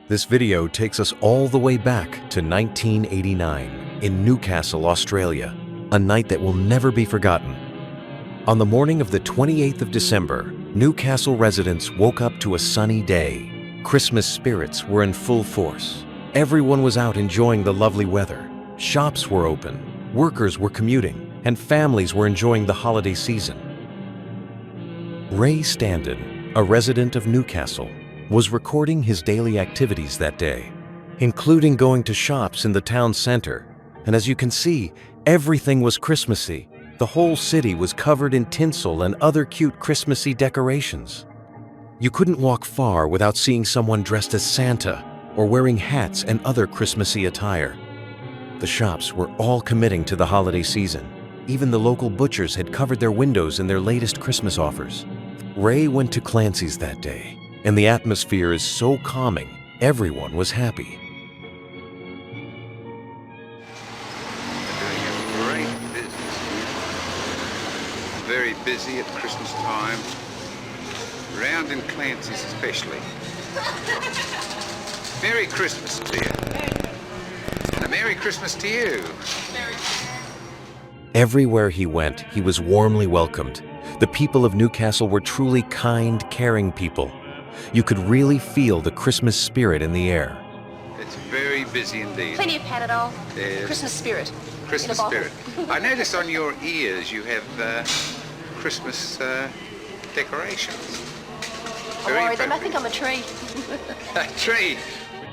This video takes us all the way back to 1989 in Newcastle, Australia, a night that will never be forgotten. On the morning of the 28th of December, Newcastle residents woke up to a sunny day. Christmas spirits were in full force. Everyone was out enjoying the lovely weather. Shops were open, workers were commuting, and families were enjoying the holiday season. Ray Standen, a resident of Newcastle, was recording his daily activities that day, including going to shops in the town center. And as you can see, everything was Christmassy. The whole city was covered in tinsel and other cute Christmassy decorations. You couldn't walk far without seeing someone dressed as Santa or wearing hats and other Christmassy attire. The shops were all committing to the holiday season. Even the local butchers had covered their windows in their latest Christmas offers. Ray went to Clancy's that day, and the atmosphere is so calming, everyone was happy. Doing a great business here. Very busy at Christmas time. Round in Clancy's especially. Merry Christmas to you. And a Merry Christmas to you. Everywhere he went, he was warmly welcomed. The people of Newcastle were truly kind, caring people. You could really feel the Christmas spirit in the air. It's very busy indeed. Plenty of Panadol. Yes. Christmas spirit. Christmas in a spirit. I notice on your ears you have Christmas decorations. Don't worry, they might think I'm a tree. A tree.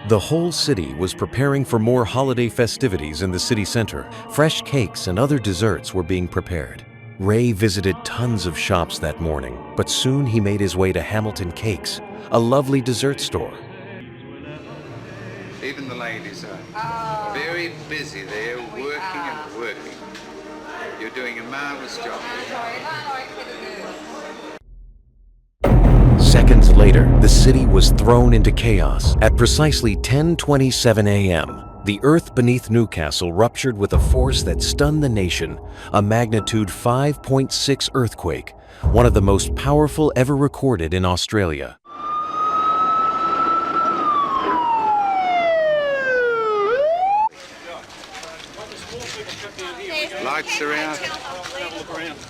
The whole city was preparing for more holiday festivities in the city center. Fresh cakes and other desserts were being prepared. Ray visited tons of shops that morning, but soon he made his way to Hamilton Cakes, a lovely dessert store. Even the ladies are very busy there, working and working. You're doing a marvelous job. Seconds later, the city was thrown into chaos. At precisely 10:27 a.m., the earth beneath Newcastle ruptured with a force that stunned the nation, a magnitude 5.6 earthquake, one of the most powerful ever recorded in Australia. Lights are out,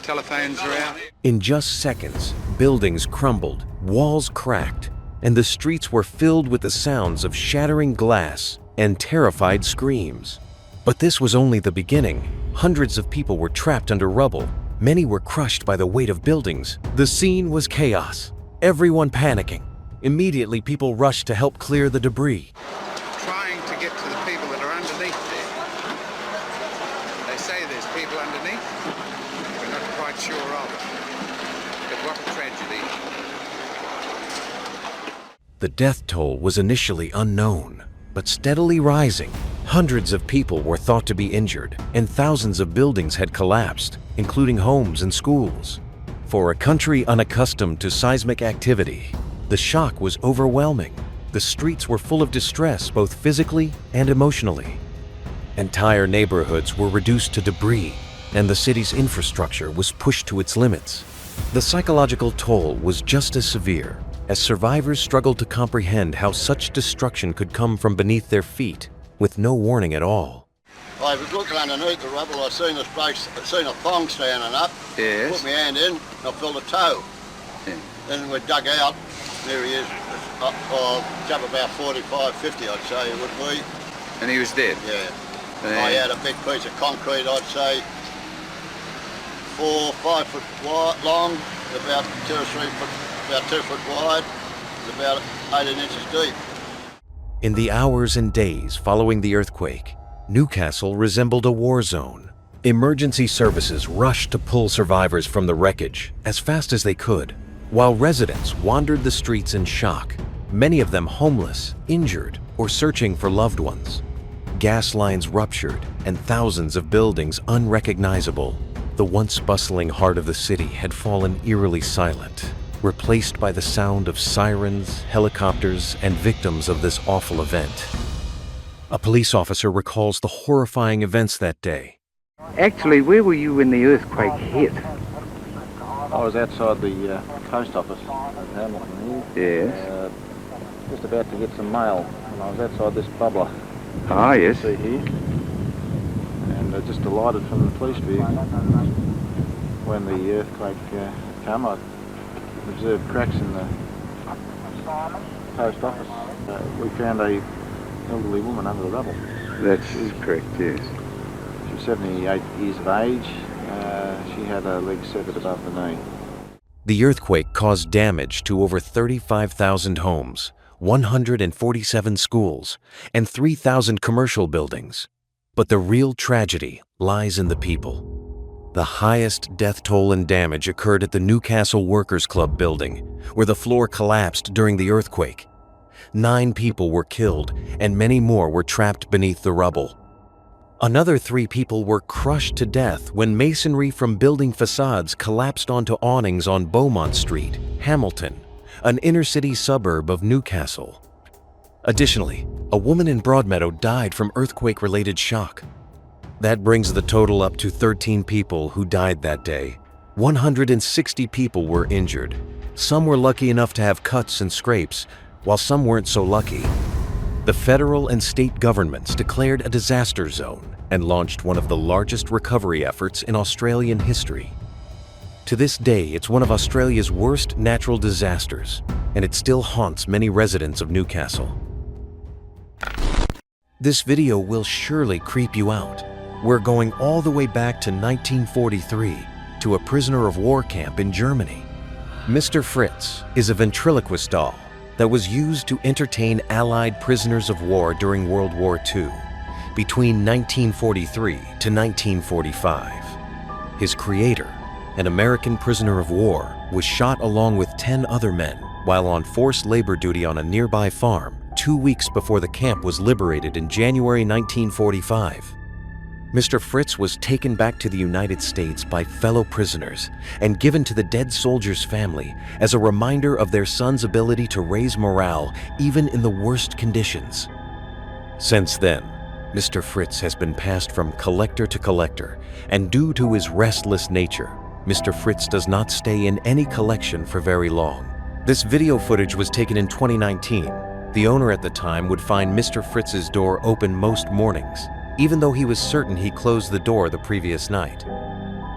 telephones are out. In just seconds, buildings crumbled, walls cracked, and the streets were filled with the sounds of shattering glass and terrified screams. But this was only the beginning. Hundreds of people were trapped under rubble. Many were crushed by the weight of buildings. The scene was chaos, everyone panicking. Immediately, people rushed to help clear the debris. Trying to get to the people that are underneath there. They say there's people underneath. We're not quite sure of it. But what a tragedy. The death toll was initially unknown, but steadily rising. Hundreds of people were thought to be injured, and thousands of buildings had collapsed, including homes and schools. For a country unaccustomed to seismic activity, the shock was overwhelming. The streets were full of distress, both physically and emotionally. Entire neighborhoods were reduced to debris, and the city's infrastructure was pushed to its limits. The psychological toll was just as severe, as survivors struggled to comprehend how such destruction could come from beneath their feet, with no warning at all. I was looking underneath the rubble, I seen this place, I seen a thong standing up. Yes. Put my hand in, and I felt a toe. Yeah. Then we dug out, there he is, jump about 45, 50 I'd say it would be. And he was dead? Yeah. Yeah. I had a big piece of concrete, I'd say 4 or 5 foot wide, long, about 2 or 3 foot, about 2 foot wide, and about 18 inches deep. In the hours and days following the earthquake, Newcastle resembled a war zone. Emergency services rushed to pull survivors from the wreckage as fast as they could, while residents wandered the streets in shock, many of them homeless, injured, or searching for loved ones. Gas lines ruptured and thousands of buildings unrecognizable. The once bustling heart of the city had fallen eerily silent, replaced by the sound of sirens, helicopters, and victims of this awful event. A police officer recalls the horrifying events that day. Actually, where were you when the earthquake hit? I was outside the post office at Hamilton here. Yes. Just about to get some mail, and I was outside this bubbler. Ah, yes. See here, and just alighted from the police vehicle. When the earthquake came, I observed cracks in the post office. We found a elderly woman under the rubble. That's correct, yes. She was 78 years of age. She had her leg severed above the knee. The earthquake caused damage to over 35,000 homes, 147 schools, and 3,000 commercial buildings. But the real tragedy lies in the people. The highest death toll and damage occurred at the Newcastle Workers Club building, where the floor collapsed during the earthquake. 9 people were killed, and many more were trapped beneath the rubble. Another 3 people were crushed to death when masonry from building facades collapsed onto awnings on Beaumont Street, Hamilton, an inner-city suburb of Newcastle. Additionally, a woman in Broadmeadow died from earthquake-related shock. That brings the total up to 13 people who died that day. 160 people were injured. Some were lucky enough to have cuts and scrapes, while some weren't so lucky. The federal and state governments declared a disaster zone and launched one of the largest recovery efforts in Australian history. To this day, it's one of Australia's worst natural disasters, and it still haunts many residents of Newcastle. This video will surely creep you out. We're going all the way back to 1943 to a prisoner of war camp in Germany. Mr. Fritz is a ventriloquist doll that was used to entertain Allied prisoners of war during World War II, between 1943 to 1945. His creator, an American prisoner of war, was shot along with 10 other men while on forced labor duty on a nearby farm 2 weeks before the camp was liberated in January 1945. Mr. Fritz was taken back to the United States by fellow prisoners and given to the dead soldier's family as a reminder of their son's ability to raise morale even in the worst conditions. Since then, Mr. Fritz has been passed from collector to collector, and due to his restless nature, Mr. Fritz does not stay in any collection for very long. This video footage was taken in 2019. The owner at the time would find Mr. Fritz's door open most mornings, even though he was certain he closed the door the previous night.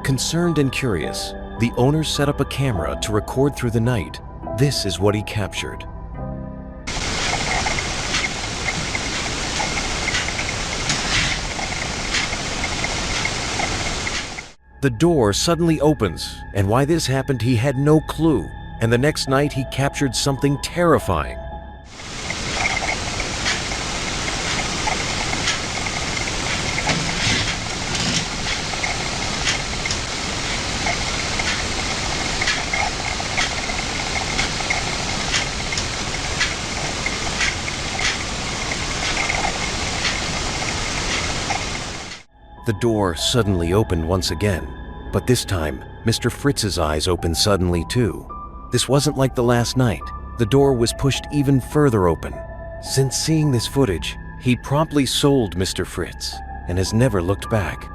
Concerned and curious, the owner set up a camera to record through the night. This is what he captured. The door suddenly opens, and why this happened he had no clue, and the next night he captured something terrifying. The door suddenly opened once again, but this time, Mr. Fritz's eyes opened suddenly too. This wasn't like the last night. The door was pushed even further open. Since seeing this footage, he promptly sold Mr. Fritz and has never looked back.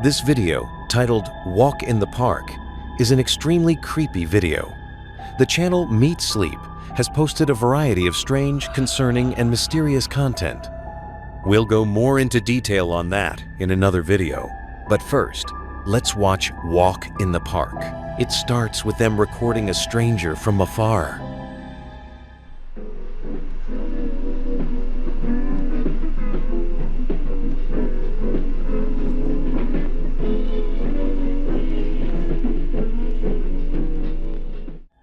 This video, titled "Walk in the Park," is an extremely creepy video. The channel Meat Sleep has posted a variety of strange, concerning, and mysterious content. We'll go more into detail on that in another video. But first, let's watch Walk in the Park. It starts with them recording a stranger from afar.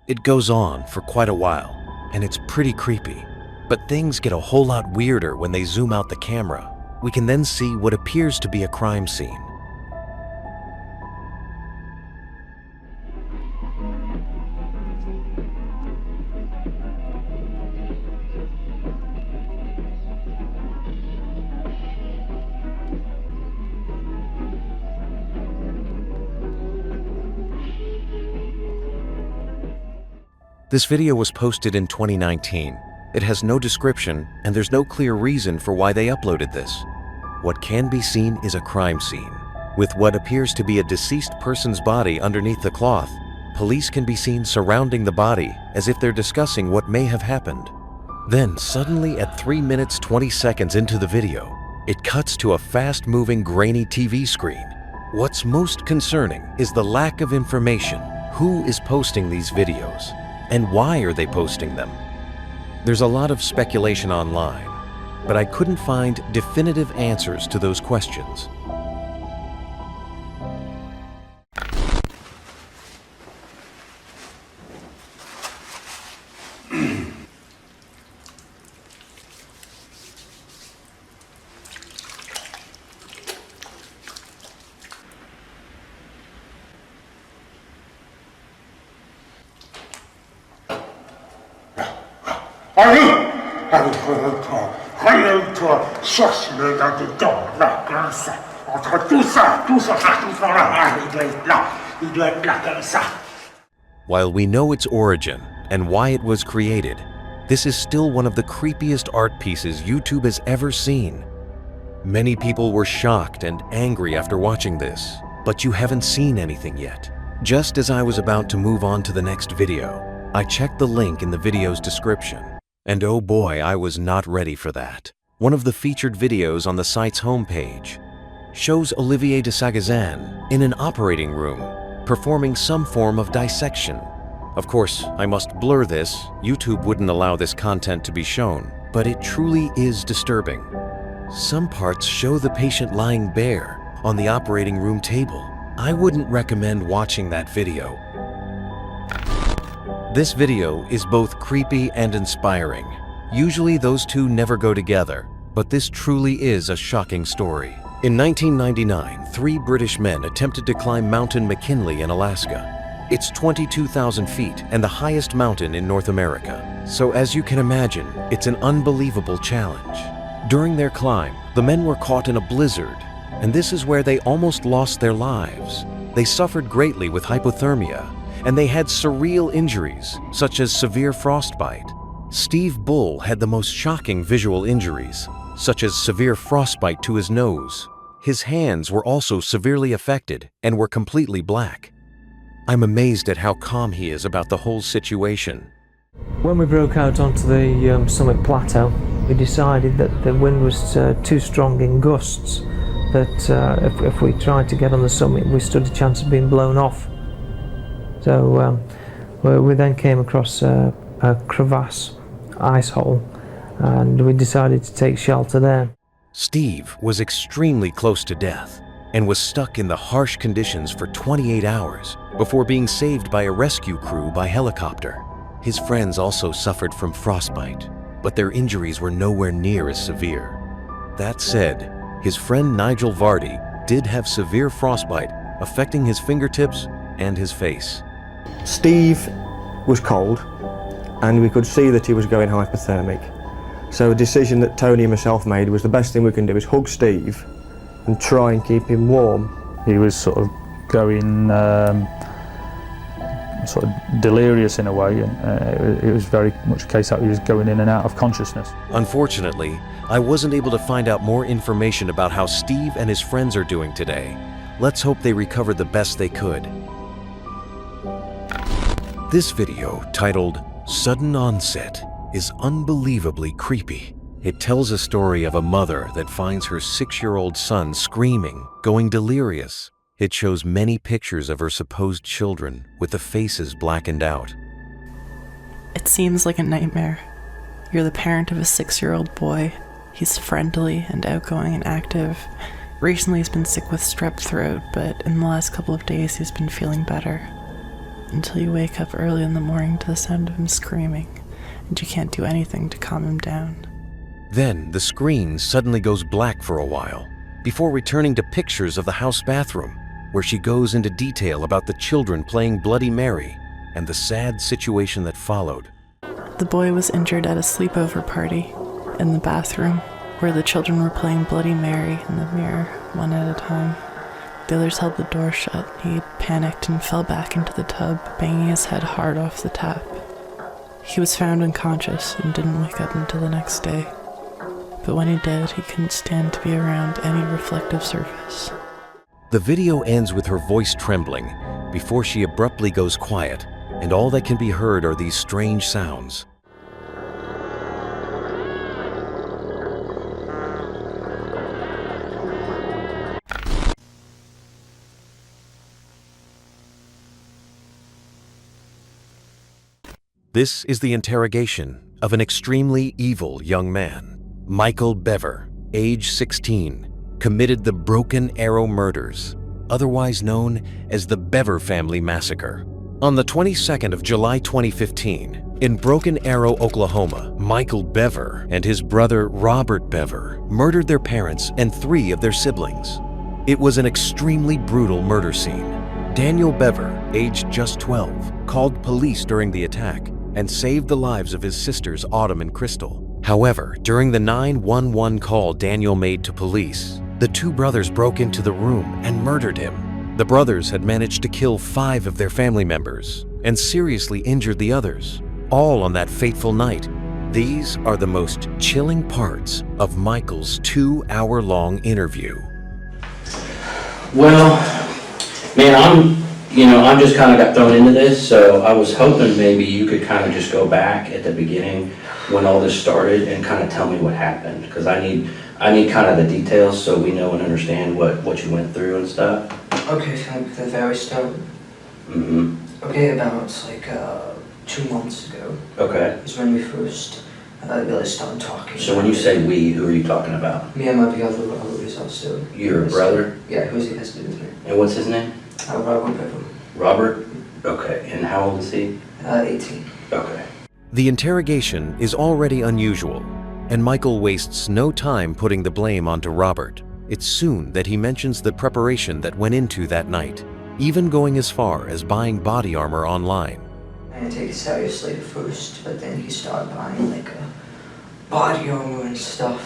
It goes on for quite a while, and it's pretty creepy. But things get a whole lot weirder when they zoom out the camera. We can then see what appears to be a crime scene. This video was posted in 2019. It has no description, and there's no clear reason for why they uploaded this. What can be seen is a crime scene. With what appears to be a deceased person's body underneath the cloth, police can be seen surrounding the body as if they're discussing what may have happened. Then suddenly at 3 minutes 20 seconds into the video, it cuts to a fast-moving grainy TV screen. What's most concerning is the lack of information. Who is posting these videos? And why are they posting them? There's a lot of speculation online, but I couldn't find definitive answers to those questions. Cherche-le dans dedans, là, comme ça. Entre tout ça, tout ça là, il doit être là. Il doit être là comme ça. While we know its origin and why it was created, this is still one of the creepiest art pieces YouTube has ever seen. Many people were shocked and angry after watching this, but you haven't seen anything yet. Just as I was about to move on to the next video, I checked the link in the video's description, and oh boy, I was not ready for that. One of the featured videos on the site's homepage shows Olivier de Sagazan in an operating room performing some form of dissection. Of course, I must blur this. YouTube wouldn't allow this content to be shown, but it truly is disturbing. Some parts show the patient lying bare on the operating room table. I wouldn't recommend watching that video. This video is both creepy and inspiring. Usually those two never go together, but this truly is a shocking story. In 1999, 3 British men attempted to climb Mount McKinley in Alaska. It's 22,000 feet and the highest mountain in North America. So as you can imagine, it's an unbelievable challenge. During their climb, the men were caught in a blizzard, and this is where they almost lost their lives. They suffered greatly with hypothermia, and they had surreal injuries, such as severe frostbite. Steve Bull had the most shocking visual injuries, such as severe frostbite to his nose. His hands were also severely affected and were completely black. I'm amazed at how calm he is about the whole situation. When we broke out onto the summit plateau, we decided that the wind was too strong in gusts, that if we tried to get on the summit, we stood a chance of being blown off. So we then came across a crevasse ice hole, and we decided to take shelter there. Steve was extremely close to death and was stuck in the harsh conditions for 28 hours before being saved by a rescue crew by helicopter. His friends also suffered from frostbite, but their injuries were nowhere near as severe. That said, his friend Nigel Vardy did have severe frostbite affecting his fingertips and his face. Steve was cold, and we could see that he was going hypothermic. So a decision that Tony and myself made was the best thing we can do is hug Steve and try and keep him warm. He was sort of going sort of delirious in a way, and it was very much a case that he was going in and out of consciousness. Unfortunately, I wasn't able to find out more information about how Steve and his friends are doing today. Let's hope they recovered the best they could. This video, titled Sudden Onset, is unbelievably creepy. It tells a story of a mother that finds her 6-year-old son screaming, going delirious. It shows many pictures of her supposed children with the faces blackened out. It seems like a nightmare. You're the parent of a 6-year-old boy. He's friendly and outgoing and active. Recently he's been sick with strep throat, but in the last couple of days he's been feeling better. Until you wake up early in the morning to the sound of him screaming, and you can't do anything to calm him down. Then the screen suddenly goes black for a while, before returning to pictures of the house bathroom, where she goes into detail about the children playing Bloody Mary and the sad situation that followed. The boy was injured at a sleepover party in the bathroom, where the children were playing Bloody Mary in the mirror, one at a time. The others held the door shut. He panicked and fell back into the tub, banging his head hard off the tap. He was found unconscious and didn't wake up until the next day. But when he did, he couldn't stand to be around any reflective surface. The video ends with her voice trembling before she abruptly goes quiet, and all that can be heard are these strange sounds. This is the interrogation of an extremely evil young man. Michael Bever, age 16, committed the Broken Arrow murders, otherwise known as the Bever family massacre. On the 22nd of July 2015, in Broken Arrow, Oklahoma, Michael Bever and his brother Robert Bever murdered their parents and 3 of their siblings. It was an extremely brutal murder scene. Daniel Bever, aged just 12, called police during the attack and saved the lives of his sisters Autumn and Crystal. However, during the 911 call Daniel made to police, the 2 brothers broke into the room and murdered him. The brothers had managed to kill 5 of their family members and seriously injured the others, all on that fateful night. These are the most chilling parts of Michael's 2-hour-long interview. Well, man, I'm just kind of got thrown into this, so I was hoping maybe you could kind of just go back at the beginning when all this started and kind of tell me what happened, because I need kind of the details so we know and understand what you went through and stuff. Okay, so the very start. Mm-hmm. Okay, about like 2 months ago. Okay. Is when we first really started talking. So when you say we, who are you talking about? Me and my brother Robert is also. Your brother? Yeah, who has to do with me. And what's his name? Robert Bever. Robert? Okay. And how old is he? 18. Okay. The interrogation is already unusual, and Michael wastes no time putting the blame onto Robert. It's soon that he mentions the preparation that went into that night, even going as far as buying body armor online. I didn't take it seriously at first, but then he started buying like body armor and stuff.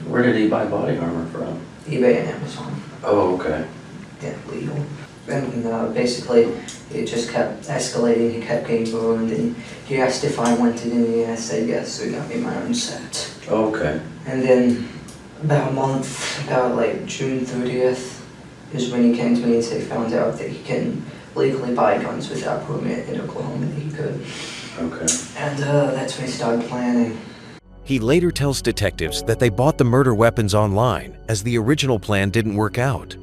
Where did he buy body armor from? eBay and Amazon. Oh, okay. Yeah, legal. And basically, it just kept escalating. He kept getting burned, and he asked if I wanted any, and I said yes, so he got me my own set. Oh, okay. And then about a month, about like June 30th, is when he came to me and said he found out that he can legally buy guns without permit in Oklahoma, that he could. Okay. And that's when he started planning. He later tells detectives that they bought the murder weapons online, as the original plan didn't work out.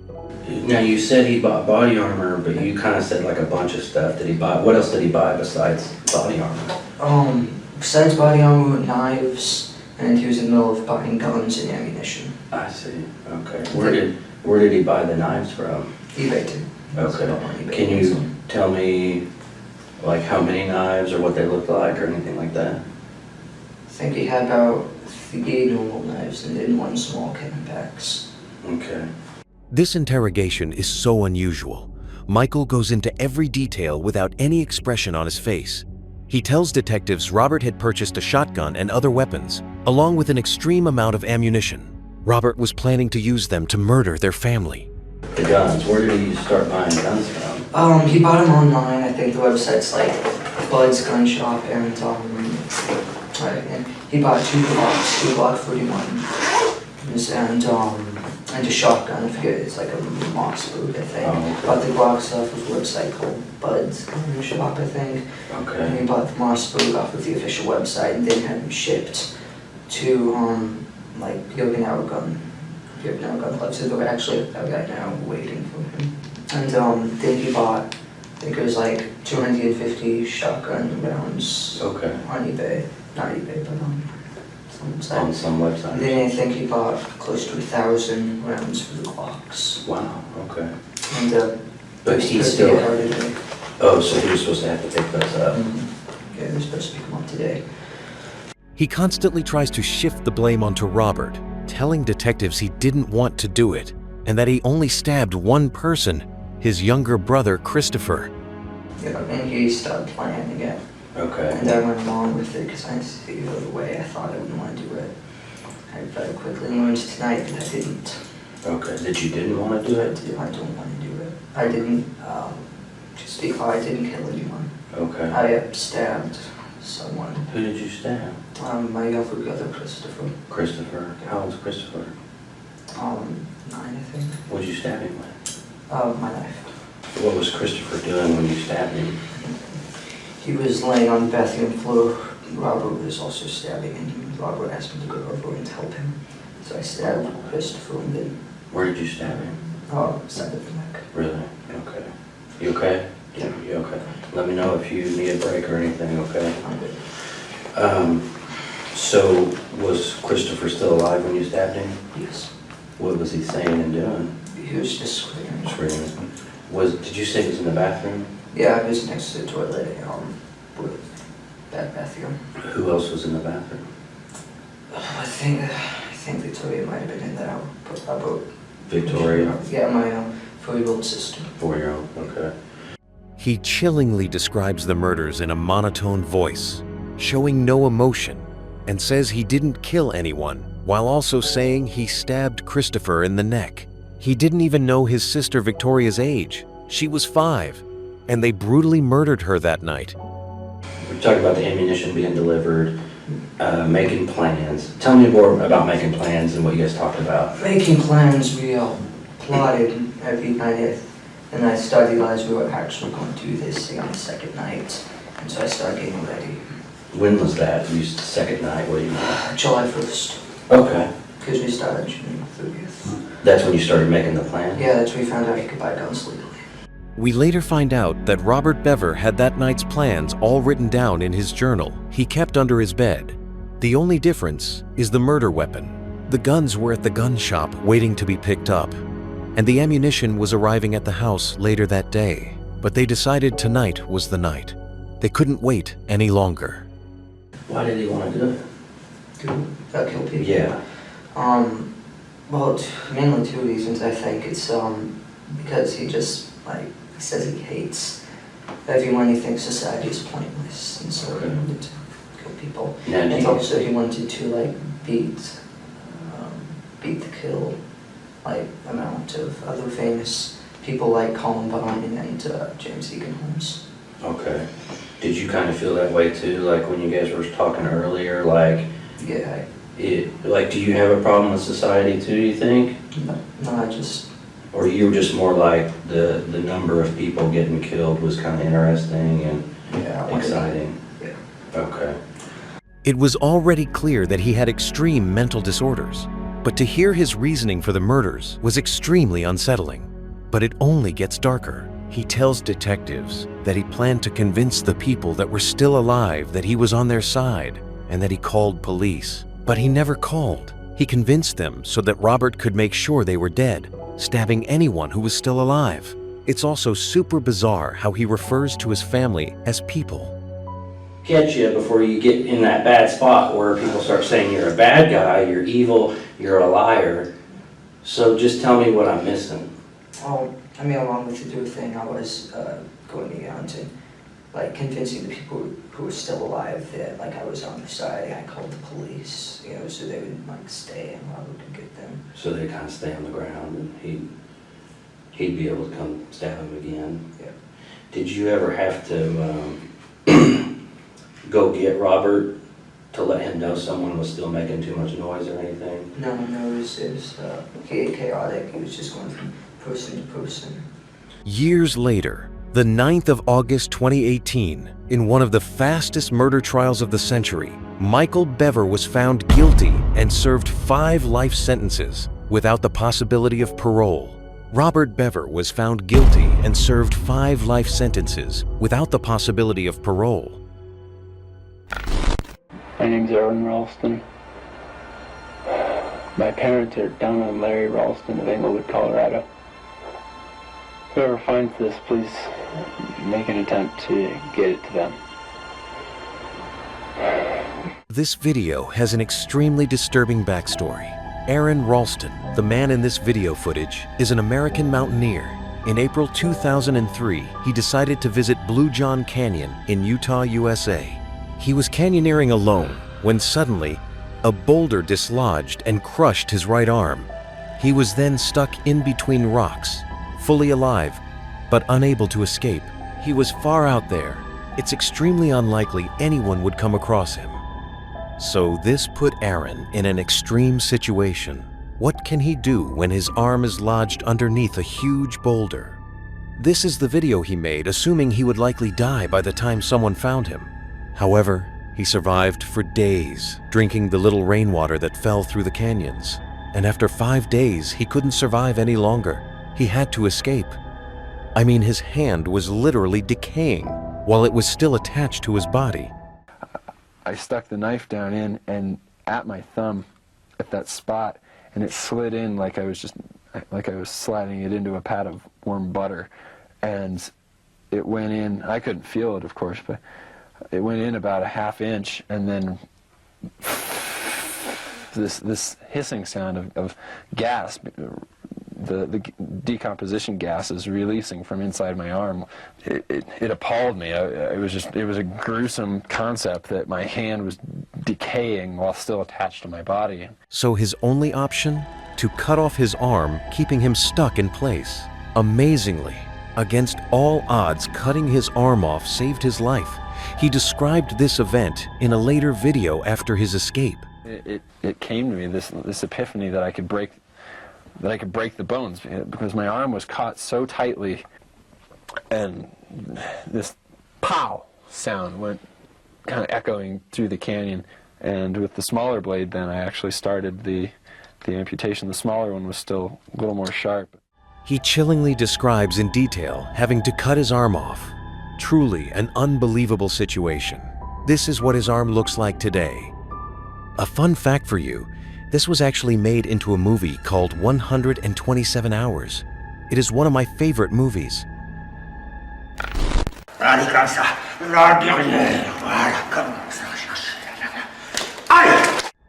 Now you said he bought body armor, but you kind of said like a bunch of stuff. Did he buy? What else did he buy besides body armor? Besides body armor, knives, and he was in the middle of buying guns and ammunition. I see. Okay. Where did he buy the knives from? eBay too. Okay. Can you tell me like how many knives or what they looked like or anything like that? I think he had about 3 normal knives and then 1 small Camelbacks. Okay. This interrogation is so unusual. Michael goes into every detail without any expression on his face. He tells detectives Robert had purchased a shotgun and other weapons, along with an extreme amount of ammunition. Robert was planning to use them to murder their family. The guns, where did he start buying guns from? He bought them online. I think the website's like Bud's Gun Shop, and he bought 2 Glocks, 2 Glock 41s, and a shotgun. I forget, it's like a Mossberg, I think. Oh. Bought the Glocks off of a website called Bud's Gun Shop, I think. Okay. And he bought the Mossberg off of the official website, and then had them shipped to like Yogan Gun Club. So they're actually right now waiting for him. And then he bought, I think it was like 250 shotgun rounds. Okay. On eBay. Not eBay, but on some website. And then I think he bought close to 1,000 rounds for the Glocks. Wow. Okay. And but he still. Oh, so he was supposed to have to pick those up. Yeah, they're supposed to pick them up today. He constantly tries to shift the blame onto Robert, telling detectives he didn't want to do it, and that he only stabbed 1 person, his younger brother Christopher. Yeah, and he started planning it. Okay. And I went along with it because I didn't see it the way I thought I wouldn't want to do it. I very quickly learned tonight that I didn't. Okay, that you didn't want to do it? I don't want to do it. I didn't, just because I didn't kill anyone. Okay. I stabbed someone. Who did you stab? My younger brother, Christopher. Christopher? How old's Christopher? 9, I think. What did you stab him with? My knife. What was Christopher doing when you stabbed him? He was laying on the bathroom floor. Robert was also stabbing him. Robert asked me to go over and help him. So I stabbed Christopher and then... Where did you stab him? Side of the neck. Really? Okay. You okay? Yeah. You okay? Let me know if you need a break or anything, okay? So was Christopher still alive when you stabbed him? Yes. What was he saying and doing? He was just screaming. Screaming. Did you say he was in the bathroom? Yeah, I was next to the toilet, with that bathroom. Who else was in the bathroom? I think Victoria might have been in there. About Victoria? Yeah, my 4-year-old sister. 4-year-old, okay. He chillingly describes the murders in a monotone voice, showing no emotion, and says he didn't kill anyone, while also saying he stabbed Christopher in the neck. He didn't even know his sister Victoria's age. She was 5, and they brutally murdered her that night. We're talking about the ammunition being delivered, making plans. Tell me more about making plans and what you guys talked about. Making plans, we plotted every night, and I started realizing we were actually going to do this on the second night, and so I started getting ready. When was that? You second night, what do you mean? July 1st. Okay. Because we started June 30th. That's when you started making the plan? Yeah, that's when we found out you could buy guns legally. We later find out that Robert Bever had that night's plans all written down in his journal he kept under his bed. The only difference is the murder weapon. The guns were at the gun shop waiting to be picked up, and the ammunition was arriving at the house later that day. But they decided tonight was the night. They couldn't wait any longer. Why did he want to do it? Kill people? Yeah. Well, mainly 2 reasons, I think. It's because he just, he says he hates everyone. He thinks society is pointless, and so he wanted to kill people. And also he wanted to, beat the kill, amount of other famous people like Columbine and James Egan Holmes. Okay. Did you kind of feel that way too, when you guys were talking earlier, Yeah. do you have a problem with society too, do you think? No, I just... Or you were just more like the number of people getting killed was kind of interesting and exciting? Yeah. Okay. It was already clear that he had extreme mental disorders, but to hear his reasoning for the murders was extremely unsettling. But it only gets darker. He tells detectives that he planned to convince the people that were still alive that he was on their side and that he called police. But he never called. He convinced them so that Robert could make sure they were dead, stabbing anyone who was still alive. It's also super bizarre how he refers to his family as people. Catch you before you get in that bad spot where people start saying you're a bad guy, you're evil, you're a liar. So just tell me what I'm missing. Along with the do thing, I was going around and convincing the people who were still alive that I was on their side. I called the police, so they would stay and Robert could get them. So they kind of stay on the ground and he'd be able to come stab him again. Yeah. Did you ever have to go get Robert to let him know someone was still making too much noise or anything? No, it was chaotic. He was just going from person to person. Years later, the 9th of August 2018, in one of the fastest murder trials of the century, Michael Bever was found guilty and served 5 life sentences without the possibility of parole. Robert Bever was found guilty and served 5 life sentences without the possibility of parole. My name's Aaron Ralston. My parents are Donna and Larry Ralston of Englewood, Colorado. Whoever finds this, please make an attempt to get it to them. This video has an extremely disturbing backstory. Aaron Ralston, the man in this video footage, is an American mountaineer. In April 2003, he decided to visit Blue John Canyon in Utah, USA. He was canyoneering alone when suddenly, a boulder dislodged and crushed his right arm. He was then stuck in between rocks, fully alive, but unable to escape. He was far out there. It's extremely unlikely anyone would come across him. So this put Aaron in an extreme situation. What can he do when his arm is lodged underneath a huge boulder? This is the video he made, assuming he would likely die by the time someone found him. However, he survived for days, drinking the little rainwater that fell through the canyons. And after 5 days, he couldn't survive any longer. He had to escape. His hand was literally decaying. while it was still attached to his body. I stuck the knife down in and at my thumb at that spot, and it slid in like I was sliding it into a pat of warm butter, and it went in. I couldn't feel it, of course, but it went in about a ½ inch, and then this hissing sound of gas, the decomposition gas is releasing from inside my arm. It appalled me. It was a gruesome concept that my hand was decaying while still attached to my body. So his only option? To cut off his arm, keeping him stuck in place. Amazingly, against all odds, cutting his arm off saved his life. He described this event in a later video after his escape. It came to me, this epiphany that I could break the bones, because my arm was caught so tightly, and this pow sound went kind of echoing through the canyon. And with the smaller blade, then I actually started the amputation. The smaller one was still a little more sharp. He chillingly describes in detail having to cut his arm off. Truly an unbelievable situation. This is what his arm looks like today. A fun fact for you, this was actually made into a movie called 127 Hours. It is one of my favorite movies.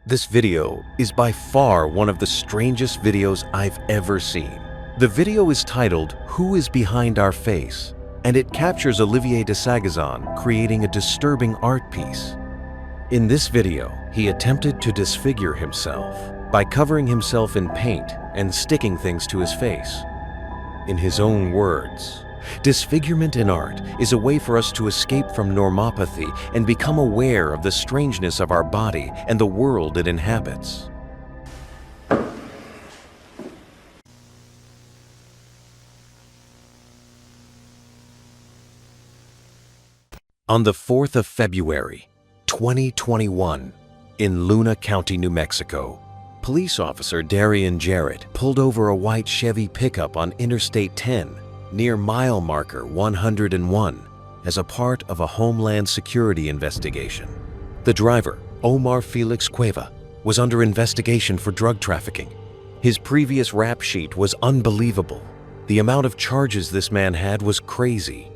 This video is by far one of the strangest videos I've ever seen. The video is titled, "Who is Behind Our Face?" and it captures Olivier de Sagazan creating a disturbing art piece. In this video, he attempted to disfigure himself by covering himself in paint and sticking things to his face. In his own words, disfigurement in art is a way for us to escape from normopathy and become aware of the strangeness of our body and the world it inhabits. On the 4th of February, 2021, in Luna County, New Mexico, police officer Darian Jarrett pulled over a white Chevy pickup on Interstate 10 near mile marker 101 as a part of a Homeland Security investigation. The driver, Omar Felix Cueva, was under investigation for drug trafficking. His previous rap sheet was unbelievable. The amount of charges this man had was crazy.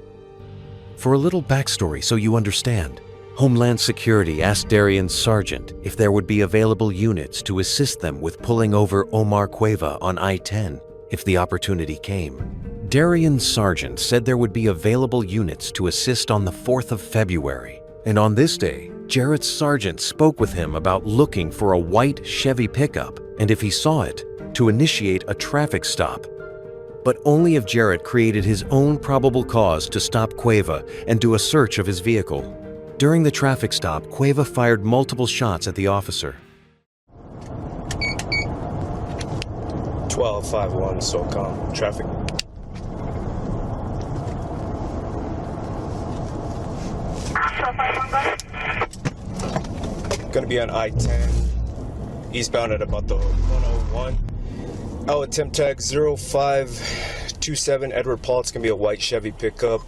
For a little backstory so you understand, Homeland Security asked Darian's sergeant if there would be available units to assist them with pulling over Omar Cueva on I-10 if the opportunity came. Darian's sergeant said there would be available units to assist on the 4th of February, and on this day, Jarrett's sergeant spoke with him about looking for a white Chevy pickup and if he saw it, to initiate a traffic stop. But only if Jarrett created his own probable cause to stop Cueva and do a search of his vehicle. During the traffic stop, Cueva fired multiple shots at the officer. 1251 SOCOM, traffic. Gonna be on I-10, eastbound at about the 101. I'll attempt tag 0527 Edward Paul. It's gonna be a white Chevy pickup,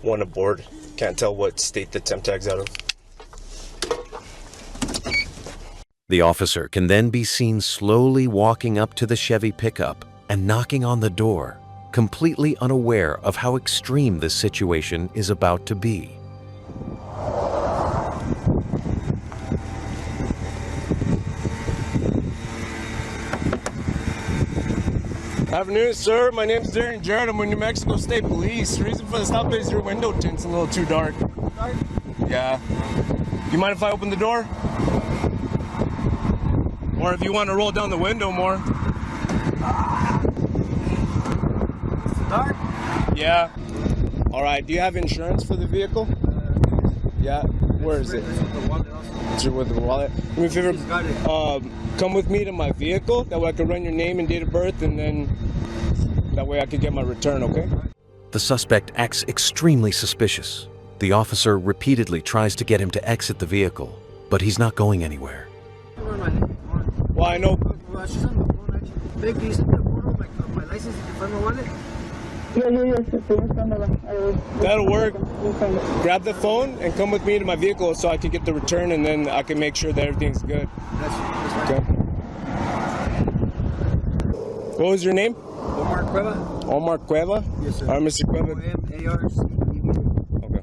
one aboard. Can't tell what state the temp tag's out of. The officer can then be seen slowly walking up to the Chevy pickup and knocking on the door, completely unaware of how extreme this situation is about to be. Afternoon, sir. My name's Darian Jarrett. I'm with New Mexico State Police. The reason for the stop is your window tint's a little too dark. Yeah. You mind if I open the door? Or if you want to roll down the window more. It's dark? Yeah. All right. Do you have insurance for the vehicle? Yeah. Where is it? It's with the wallet. Do me a favor. Come with me to my vehicle. That way I can run your name and date of birth, and then that way I can get my return, okay? The suspect acts extremely suspicious. The officer repeatedly tries to get him to exit the vehicle, but he's not going anywhere. Well, I know. She's on the phone, actually. Babe, can you send me a photo of my license if you find my wallet? That'll work. Grab the phone and come with me to my vehicle so I can get the return, and then I can make sure that everything's good. Okay. What was your name? Omar Cueva. Omar Cueva? Yes, sir. All right, Mr. Cueva. O-M-A-R-C-E-V-A. Okay.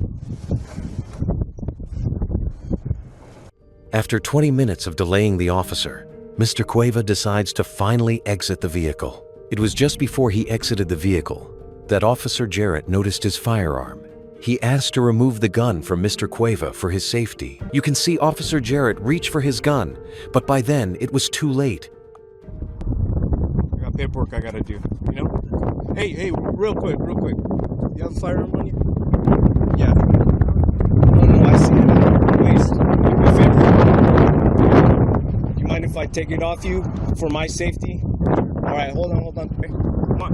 After 20 minutes of delaying the officer, Mr. Cueva decides to finally exit the vehicle. It was just before he exited the vehicle that Officer Jarrett noticed his firearm. He asked to remove the gun from Mr. Cueva for his safety. You can see Officer Jarrett reach for his gun, but by then it was too late. I got paperwork I gotta do, you know? Hey, real quick. You have a firearm on you? Yeah. No, I see it. Please, do me a favor. You mind if I take it off you for my safety? All right, hold on. Hey, come on.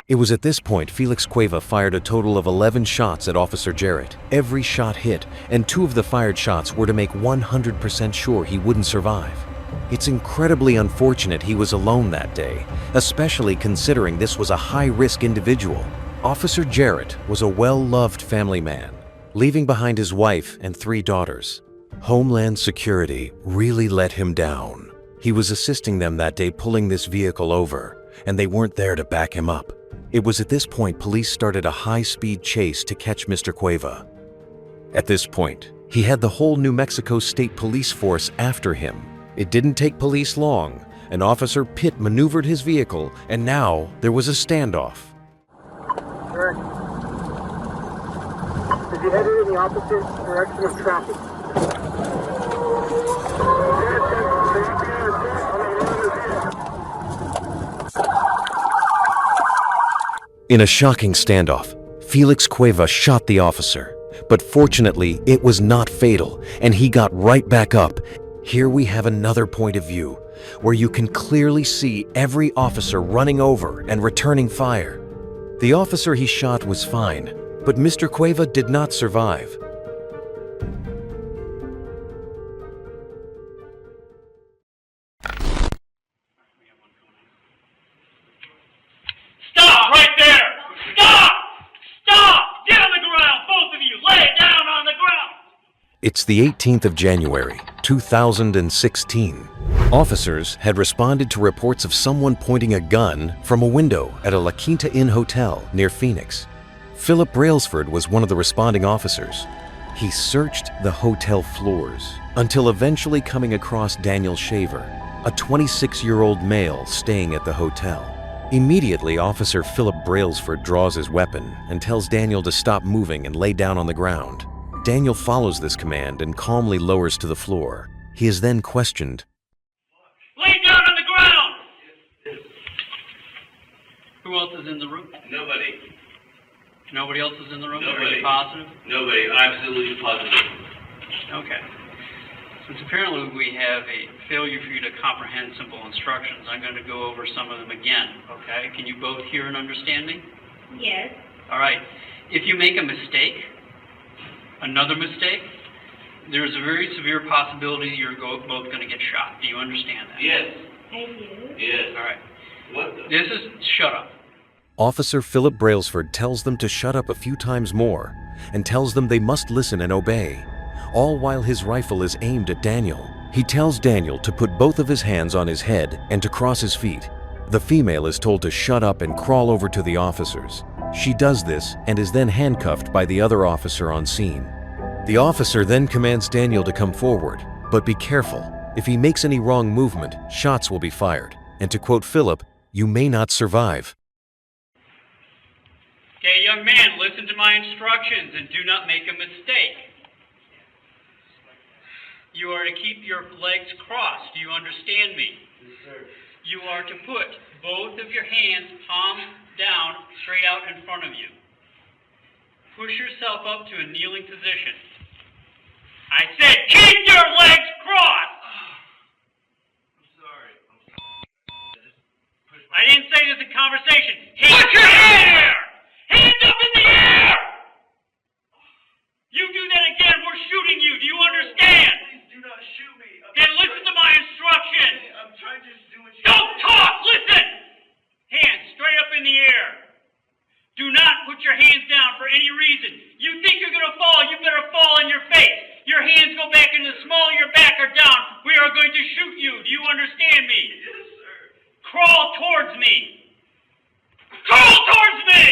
It was at this point Felix Cueva fired a total of 11 shots at Officer Jarrett. Every shot hit, and 2 of the fired shots were to make 100% sure he wouldn't survive. It's incredibly unfortunate he was alone that day, especially considering this was a high-risk individual. Officer Jarrett was a well-loved family man, leaving behind his wife and 3 daughters. Homeland Security really let him down. He was assisting them that day pulling this vehicle over, and they weren't there to back him up. It was at this point police started a high-speed chase to catch Mr. Cueva. At this point, he had the whole New Mexico State Police force after him. It didn't take police long. An Officer Pitt maneuvered his vehicle, and now there was a standoff. Sir, if you headed in the opposite direction of traffic. In a shocking standoff, Felix Cueva shot the officer, but fortunately it was not fatal and he got right back up. Here we have another point of view, where you can clearly see every officer running over and returning fire. The officer he shot was fine, but Mr. Cueva did not survive. Stop right there! Stop! Stop! Get on the ground, both of you! Lay down on the ground! It's the 18th of January, 2016. Officers had responded to reports of someone pointing a gun from a window at a La Quinta Inn hotel near Phoenix. Philip Brailsford was one of the responding officers. He searched the hotel floors until eventually coming across Daniel Shaver, a 26-year-old male staying at the hotel. Immediately, Officer Philip Brailsford draws his weapon and tells Daniel to stop moving and lay down on the ground. Daniel follows this command and calmly lowers to the floor. He is then questioned. Lay down on the ground! Who else is in the room? Nobody. Nobody else is in the room? Nobody. Are you positive? Nobody. Absolutely positive. Okay. Since apparently we have a failure for you to comprehend simple instructions, I'm going to go over some of them again, okay? Can you both hear and understand me? Yes. All right. If you make a mistake, another mistake, there's a very severe possibility you're both going to get shot. Do you understand that? Yes. I do. Yes. All right. What the? This is shut up. Officer Philip Brailsford tells them to shut up a few times more and tells them they must listen and obey, all while his rifle is aimed at Daniel. He tells Daniel to put both of his hands on his head and to cross his feet. The female is told to shut up and crawl over to the officers. She does this and is then handcuffed by the other officer on scene. The officer then commands Daniel to come forward, but be careful. If he makes any wrong movement, shots will be fired. And to quote Philip, "You may not survive." Okay, young man, listen to my instructions and do not make a mistake. You are to keep your legs crossed. Do you understand me? Yes, sir. You are to put both of your hands palms down, straight out in front of you. Push yourself up to a kneeling position. I said keep your legs crossed! I'm sorry. I didn't say this is a conversation. Put your hair! Hands up in the air! You do that again, we're shooting you. Do you understand? Please do not shoot me. Then listen to my instructions. I'm trying to just do what you Don't talk! Listen! in the air. Do not put your hands down for any reason. You think you're going to fall, you better fall on your face. Your hands go back in the small of your back or down. We are going to shoot you. Do you understand me? Yes, sir. Crawl towards me. Crawl towards me!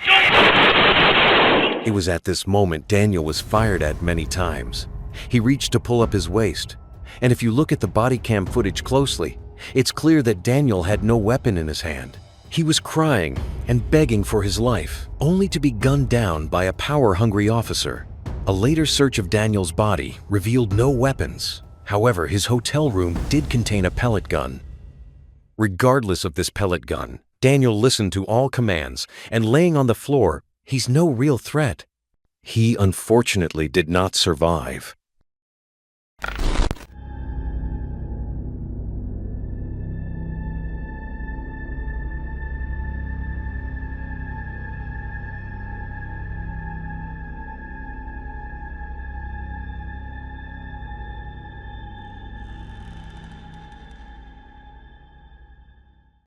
Yes, sir. It was at this moment Daniel was fired at many times. He reached to pull up his waist, and if you look at the body cam footage closely, it's clear that Daniel had no weapon in his hand. He was crying and begging for his life, only to be gunned down by a power-hungry officer. A later search of Daniel's body revealed no weapons. However, his hotel room did contain a pellet gun. Regardless of this pellet gun, Daniel listened to all commands, and laying on the floor, he's no real threat. He unfortunately did not survive.